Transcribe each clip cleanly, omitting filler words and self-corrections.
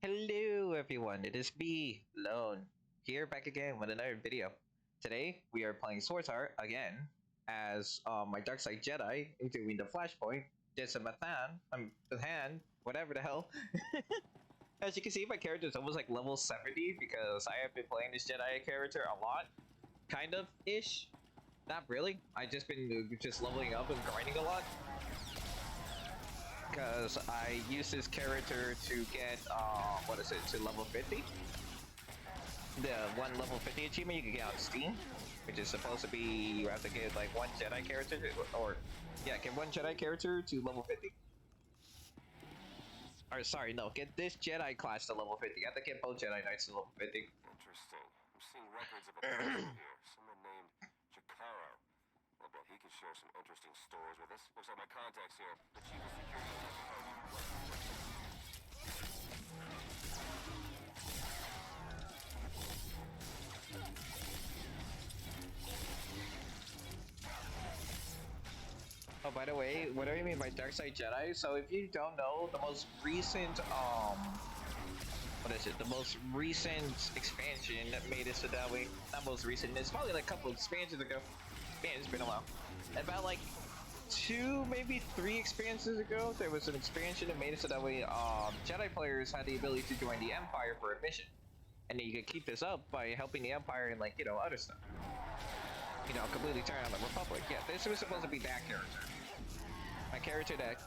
Hello everyone, it is me, Lone, here back again with another video. Today we are playing Swtor again as my dark side Jedi doing the flashpoint, did some Mathan, whatever the hell. As you can see, my character is almost like level 70 because I have been playing this Jedi character a lot, kind of ish. Not really. I just been just leveling up and grinding a lot because I use this character to get what is it, to level 50. The one level 50 achievement you can get on Steam, which is supposed to be you have to get like one Jedi character or yeah, get one Jedi character to level 50. Or sorry, no, get this Jedi class to level 50. You have to get both Jedi Knights to level 50. Interesting. I'm seeing records of a person here. Someone named Jakaro. I bet he could share some interesting stories with us. Looks like my contact's here. The chief of security. Oh, by the way, what do you mean by Dark Side Jedi? So if you don't know, the most recent what is it? The most recent expansion that made it so that way, not most recent, it's probably like a couple expansions ago. Man, it's been a while. About like two, maybe three expansions ago, there was an expansion that made it so that way Jedi players had the ability to join the Empire for a mission. And then you could keep this up by helping the Empire and like, you know, other stuff. You know, completely turn on the Republic. Yeah, this was supposed to be that character. My character that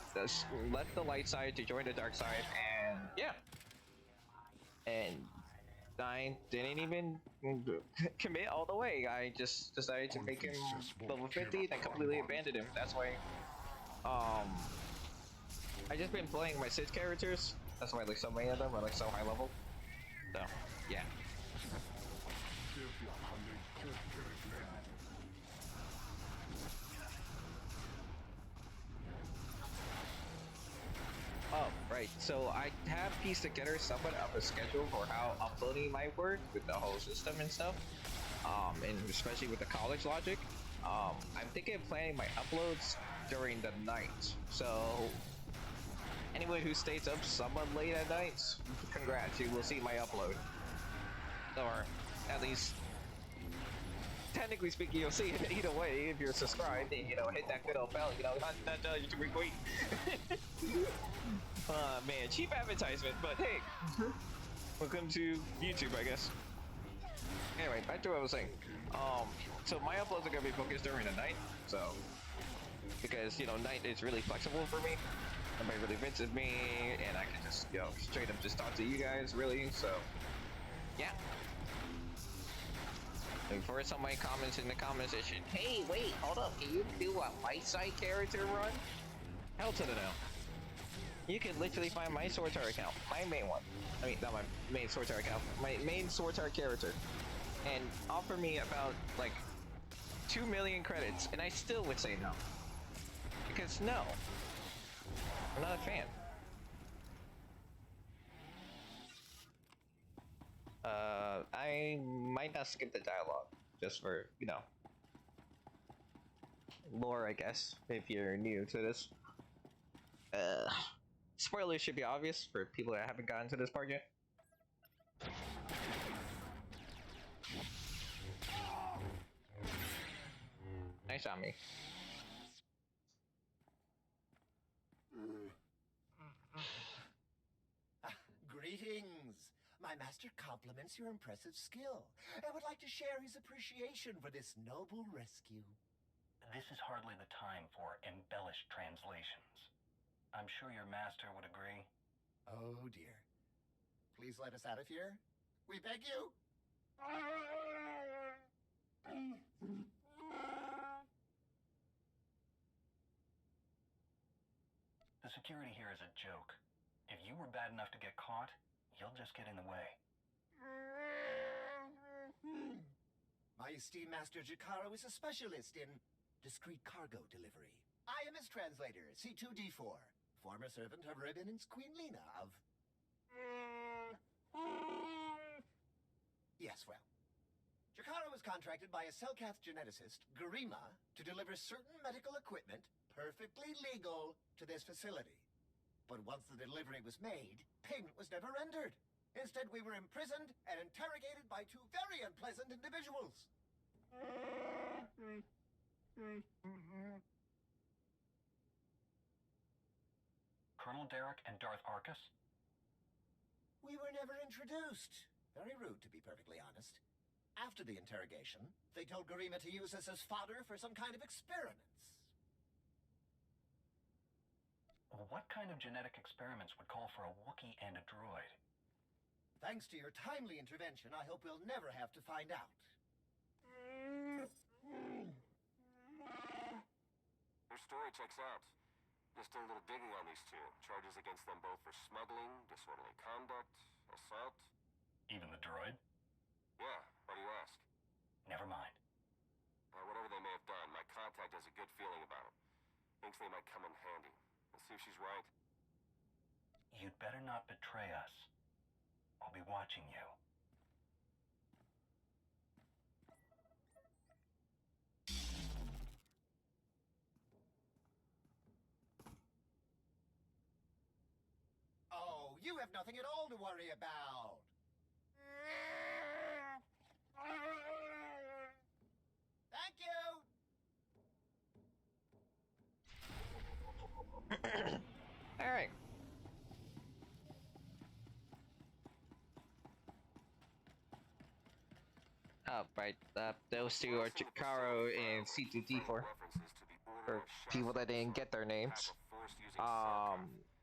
left the light side to join the dark side, and yeah. And I didn't even commit all the way. I just decided to make him level 50, then completely abandoned him. That's why, I just been playing my Sith characters. That's why like so many of them are like so high level. So, yeah. Oh, right. So I have pieced together somewhat of a schedule for how uploading might work with the whole system and stuff. And especially with the college logic. I'm thinking of planning my uploads during the night. So anyone who stays up somewhat late at night, congrats, you will see my upload. Or at least technically speaking, you'll see it either way if you're subscribed and, you know, hit that good old bell, you know, not telling you to retweet. Man, cheap advertisement, but hey, welcome to YouTube, I guess. Anyway, back to what I was saying. So my uploads are gonna be focused during the night, so because you know, night is really flexible for me. Nobody really visits me, and I can just, you know, straight up just talk to you guys, really. So, yeah. Looking forward to some of my comments in the comment section. Hey, wait, hold up, can you do a light side character run? Hell to the no. You can literally find my Swtor account, my main one. I mean, not my main Swtor account, my main Swtor character, and offer me about like 2 million credits, and I still would say no. Because no, I'm not a fan. I might not skip the dialogue, just for, you know, lore, I guess, if you're new to this. Spoilers should be obvious for people that haven't gotten to this part yet. Nice on me. Greetings! My master compliments your impressive skill and would like to share his appreciation for this noble rescue. This is hardly the time for embellished translations. I'm sure your master would agree. Oh dear. Please let us out of here. We beg you! The security here is a joke. If you were bad enough to get caught, you'll just get in the way. My esteemed master Jakaro is a specialist in discreet cargo delivery. I am his translator, C2D4, former servant of Ribbon's Queen Lena of... Yes, well. Jakaro was contracted by a Selkath geneticist, Garima, to deliver certain medical equipment, perfectly legal, to this facility. But once the delivery was made, payment was never rendered. Instead, we were imprisoned and interrogated by two very unpleasant individuals. Colonel Derek and Darth Arcus? We were never introduced. Very rude, to be perfectly honest. After the interrogation, they told Garima to use us as fodder for some kind of experiments. What kind of genetic experiments would call for a Wookiee and a droid? Thanks to your timely intervention, I hope we'll never have to find out. Their story checks out. Just did a little digging on these two. Charges against them both for smuggling, disorderly conduct, assault. Even the droid? Yeah, why do you ask? Never mind. Whatever they may have done, my contact has a good feeling about them. Thinks they might come in handy. Let's see if she's right. You'd better not betray us. I'll be watching you. Oh, you have nothing at all to worry about. Thank you. All right. Oh, right. Those two are Chikaro and C2D4. For people that didn't get their names.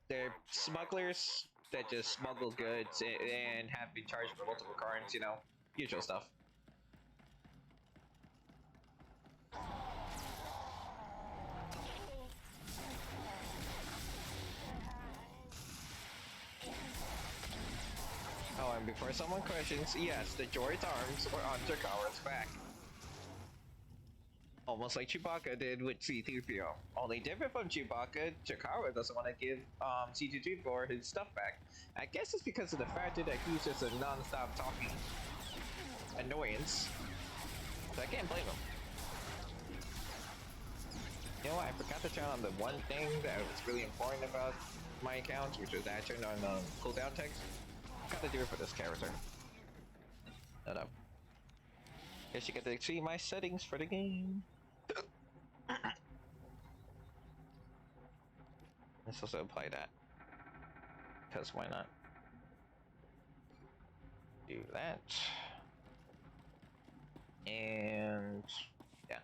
They're smugglers that just smuggle goods and have been charged for multiple crimes, you know, usual stuff. Oh, and before someone questions, yes, the droid's arms were on Chikara's back. Almost like Chewbacca did with C-3PO. Only different from Chewbacca, Chikara doesn't want to give C-2D4 his stuff back. I guess it's because of the fact that he's just a non-stop talking annoyance. So I can't blame him. You know what, I forgot to turn on the one thing that was really important about my account, which was that I turned on cooldown text. Gotta do it for this character. No, no. Guess you get to see my settings for the game. Let's also apply that. Because why not? Do that. And yeah.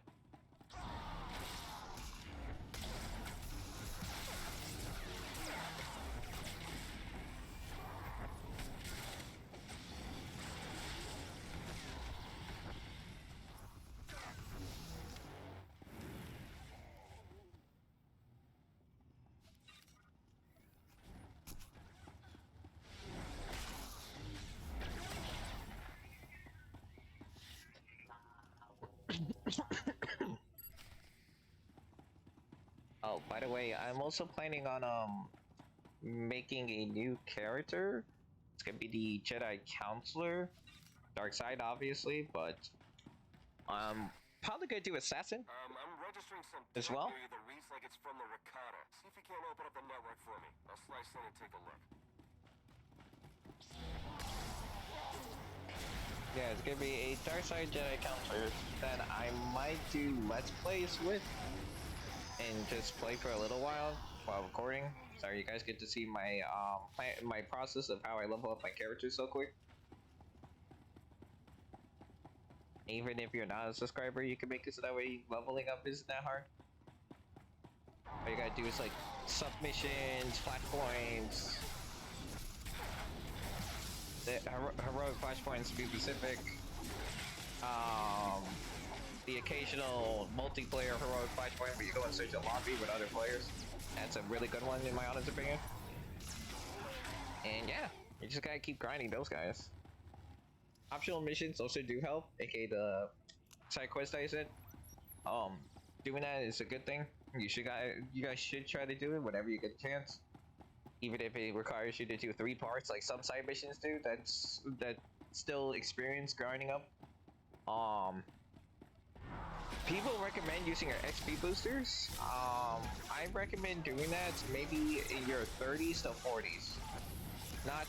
Oh, by the way, I'm also planning on making a new character. It's gonna be the Jedi Counselor, dark side obviously, but probably gonna do assassin I'm registering some as well. tech near you that reads like it's from the Ricotta. See if you can't open up the network for me. I'll slice in and take a look. Yeah, it's gonna be a dark side Jedi Counselor that I might do Let's Plays with and just play for a little while recording. So you guys get to see my my process of how I level up my character so quick. Even if you're not a subscriber, you can make it so that way leveling up isn't that hard. All you gotta do is like submissions, flashpoints, the heroic flashpoints to be specific. The occasional multiplayer heroic flashpoint where you go and search a lobby with other players. That's a really good one in my honest opinion. And yeah, you just gotta keep grinding those guys. Optional missions also do help, aka the side quest I said. Doing that is a good thing. You guys should try to do it whenever you get a chance. Even if it requires you to do 3 parts like some side missions do, that still experience grinding up. People recommend using your XP boosters. I recommend doing that maybe in your 30s to 40s. Not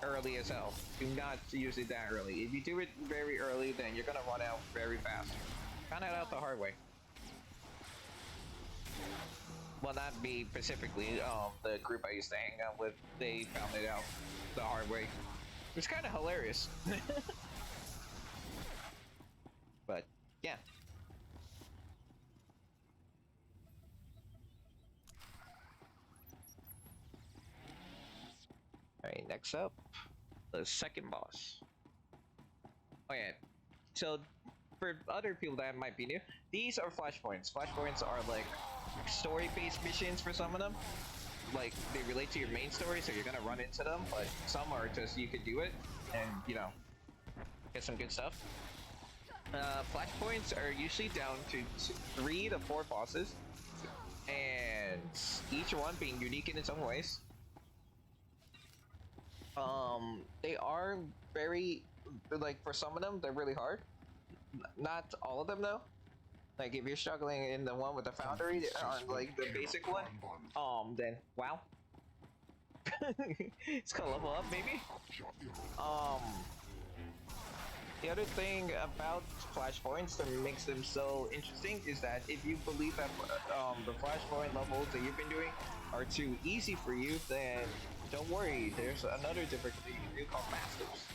early as hell. Do not use it that early. If you do it very early, then you're gonna run out very fast. Found that out the hard way. Well, not me specifically. The group I used to hang out with, they found it out the hard way. It's kind of hilarious. But yeah. Alright, next up, the second boss. Oh yeah, so for other people that might be new, these are flashpoints. Flashpoints are like story-based missions for some of them. Like, they relate to your main story, so you're gonna run into them, but some are just, you could do it, and, you know, get some good stuff. Flashpoints are usually down to 3 to 4 bosses, and each one being unique in its own ways. They are very, like, for some of them, they're really hard. Not all of them, though. Like, if you're struggling in the one with the foundry, on, like, the basic one, then, wow. It's gonna level up, maybe? The other thing about flashpoints that makes them so interesting is that if you believe that the flashpoint levels that you've been doing are too easy for you, then don't worry, there's another difficulty you can do called masters.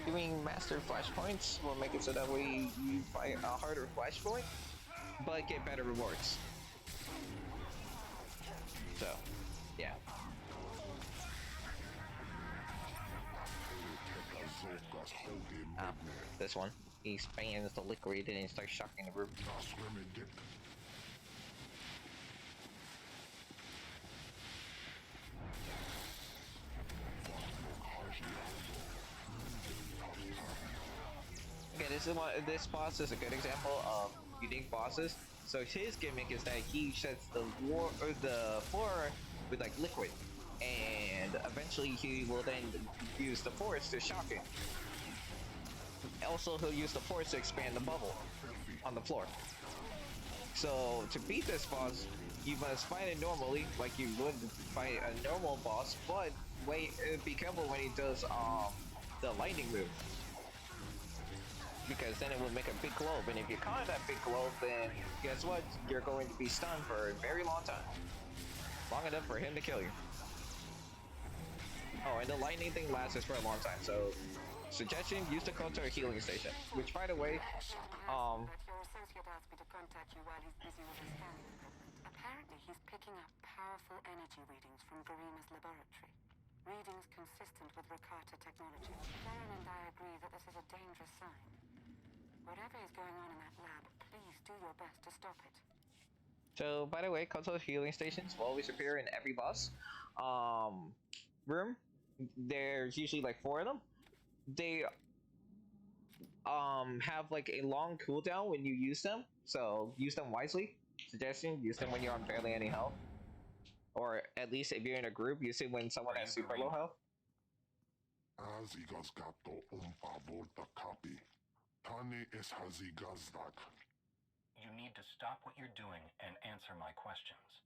Doing master flashpoints will make it so that way you fight a harder flashpoint, but get better rewards. So, yeah. This one. He spans the liquid and he starts shocking the group. Okay, this boss is a good example of unique bosses. So his gimmick is that he sets the floor with like liquid, and eventually he will then use the force to shock it. Also, he'll use the force to expand the bubble on the floor. So to beat this boss, you must fight it normally, like you would fight a normal boss, but be careful when he does the lightning move, because then it will make a big globe, and if you caught that big globe, then guess what? You're going to be stunned for a very long time. Long enough for him to kill you. Oh, and the lightning thing lasts for a long time, so suggestion, use the code to a healing station. Which, by the way, Your associate asked me to contact you while he's busy with his scanning equipment. Apparently, he's picking up powerful energy readings from Garima's laboratory. Readings consistent with Rakata technology. Darren and I agree that this is a dangerous sign. Whatever is going on in that lab, please do your best to stop it. So, by the way, console healing stations will always appear in every boss room. There's usually like 4 of them. They have like a long cooldown when you use them, so use them wisely. Suggestion, use them when you're on barely any health, or at least if you're in a group, use it when someone has super low health. You need to stop what you're doing and answer my questions.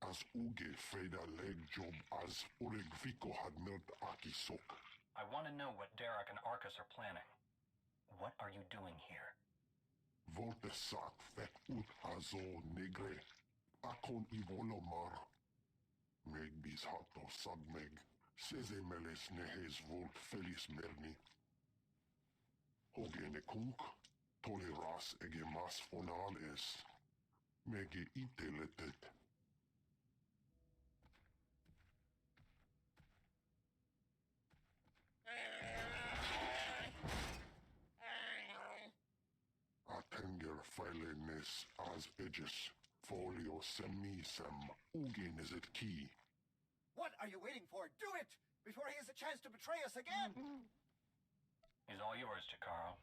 As uge freda leg job as uregviko had nerd akisok. I want to know what Derek and Arcus are planning. What are you doing here? Voltesak fek ut hazo negre. Akon ivolomar. Meg bis hato sabmeg. Seze meles nehes volt felis merni. Hogene kunk. Toleras ege mas fonal es. Mege iteletet. Atenger filenes as edges. Folio semisem. Ugin is it key. What are you waiting for? Do it! Before he has a chance to betray us again! He's all yours, Chikaro.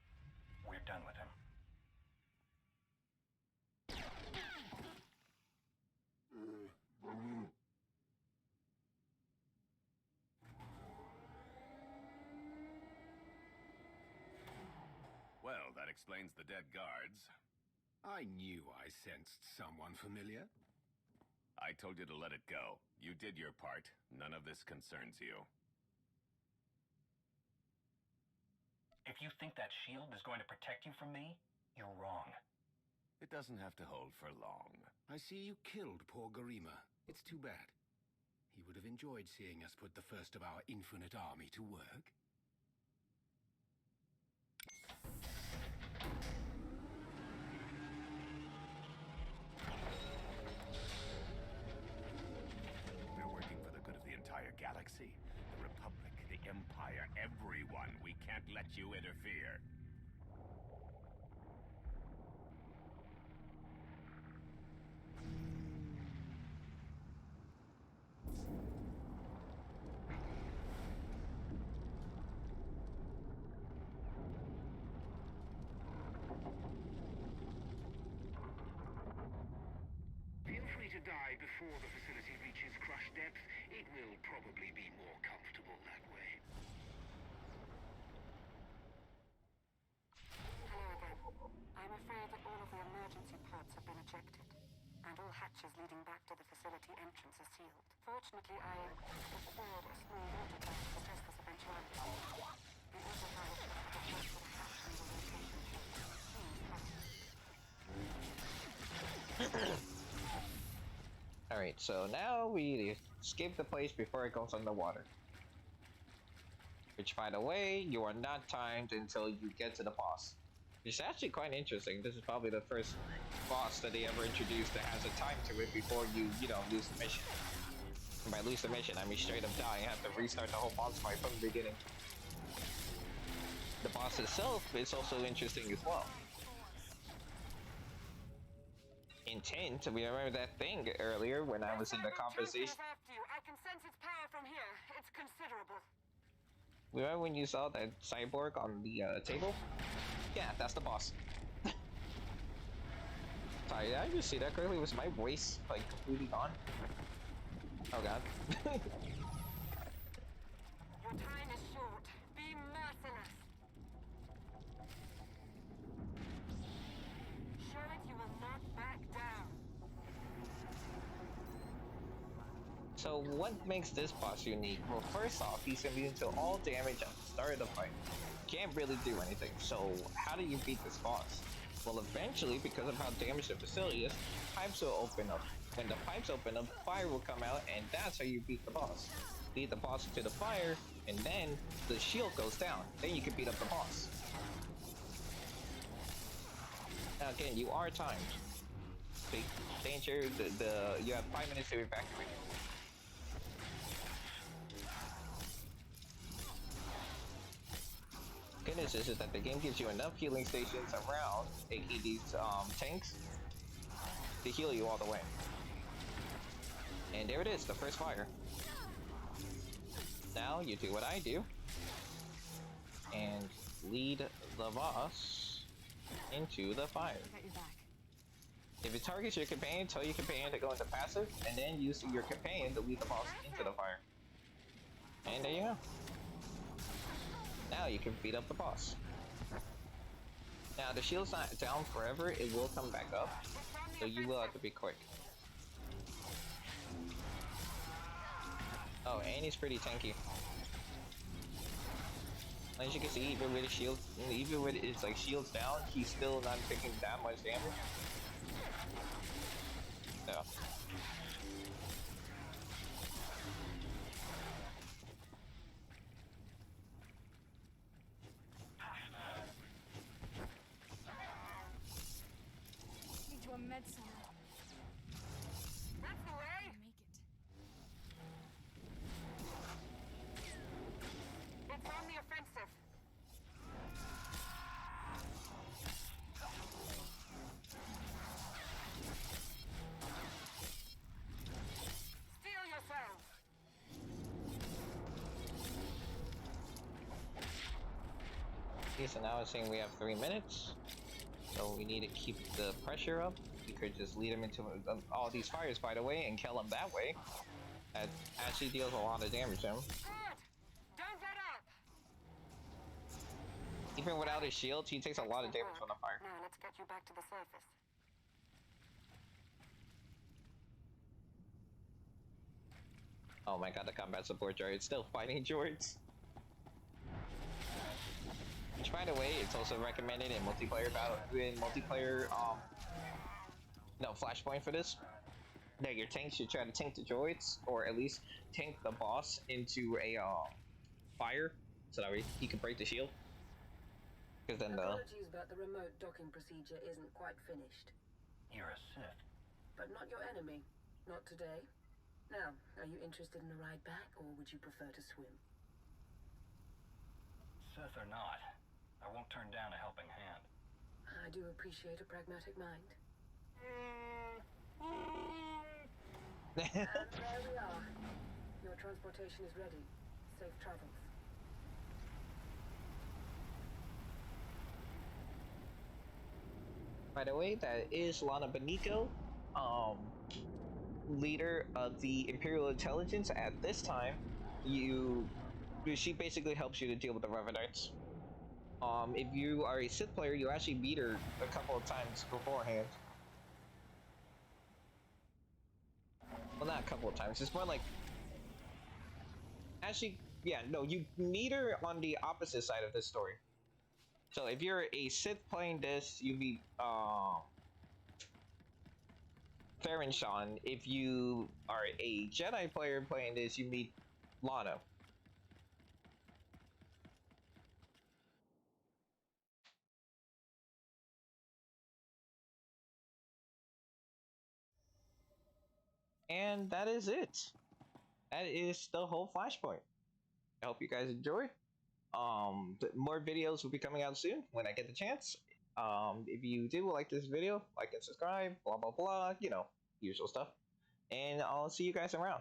We're done with him. Well, that explains the dead guards. I knew I sensed someone familiar. I told you to let it go. You did your part. None of this concerns you. If you think that shield is going to protect you from me, you're wrong. It doesn't have to hold for long. I see you killed poor Garima. It's too bad. He would have enjoyed seeing us put the first of our infinite army to work. We're working for the good of the entire galaxy. The Republic, the Empire, everyone. We can't let you interfere. Feel free to die before the facility reaches crush depth. It will probably be more comfortable that way. Hello again. I'm afraid that all of the emergency pods have been ejected, and all hatches leading back to the facility entrance are sealed. Fortunately, I secured a small water tank to test this eventuality. The autopilot has the hatch for the hatch and the rotation chute. Alright, so now we escape the place before it goes underwater. Which, by the way, you are not timed until you get to the boss. Which is actually quite interesting. This is probably the first boss that they ever introduced that has a time to it before you lose the mission. And by lose the mission, I mean straight up die and have to restart the whole boss fight from the beginning. The boss itself is also interesting as well. Intent, we remember that thing earlier when I was in the conversation. I can sense its power from here. It's considerable. Remember when you saw that cyborg on the table? Yeah, that's the boss. Sorry, did I just see that correctly? Was my voice like completely gone? Oh god. Your time is short. Be merciless. Show it you will not back down. So what makes this boss unique? Well, first off, he's immune to all damage at the start of the fight. Can't really do anything, so how do you beat this boss? Well, eventually, because of how damaged the facility is, pipes will open up. When the pipes open up, fire will come out, and that's how you beat the boss. Lead the boss into the fire, and then the shield goes down. Then you can beat up the boss. Now again, you are timed. Big danger, you have 5 minutes to evacuate. Goodness is that the game gives you enough healing stations around, aka these tanks, to heal you all the way. And there it is, the first fire. Now you do what I do, and lead the boss into the fire. If it targets your companion, tell your companion to go into passive, and then use your companion to lead the boss into the fire. And there you go. Now you can beat up the boss. Now the shield's not down forever, it will come back up, so you will have to be quick. Oh, and he's pretty tanky. As you can see, even with his shield, even with his like shields down, he's still not taking that much damage. So. To a med center. That's the way. Make it. It's on the offensive. Steel yourselves. Okay, so now it's saying we have 3 minutes. So we need to keep the pressure up. You could just lead him into all these fires, by the way, and kill him that way. That actually deals a lot of damage to him. Good. Don't let up. Even without his shield, he takes a lot of damage from the fire. Now let's get you back to the surface. Oh my god, the combat support droid. It's still fighting droids. Which, by the way, it's also recommended in multiplayer no, flashpoint for this. That your tank should try to tank the droids, or at least tank the boss into a fire, so that way he can break the shield. Because then Apologies, but the remote docking procedure isn't quite finished. You're a Sith. But not your enemy. Not today. Now, are you interested in a ride back, or would you prefer to swim? Sith or not, I won't turn down a helping hand. I do appreciate a pragmatic mind. And there we are. Your transportation is ready. Safe travels. By the way, that is Lana Beniko, leader of the Imperial Intelligence at this time. She basically helps you to deal with the Revenants. If you are a Sith player, you actually meet her a couple of times beforehand. Well, not a couple of times. It's more like, actually, yeah, no, you meet her on the opposite side of this story. So if you're a Sith playing this, you meet Farron Sean. If you are a Jedi player playing this, you meet Lana. And that is it. That is the whole Flashpoint. I hope you guys enjoy. More videos will be coming out soon when I get the chance. If you do like this video, like and subscribe, blah blah blah, you know, usual stuff. And I'll see you guys around.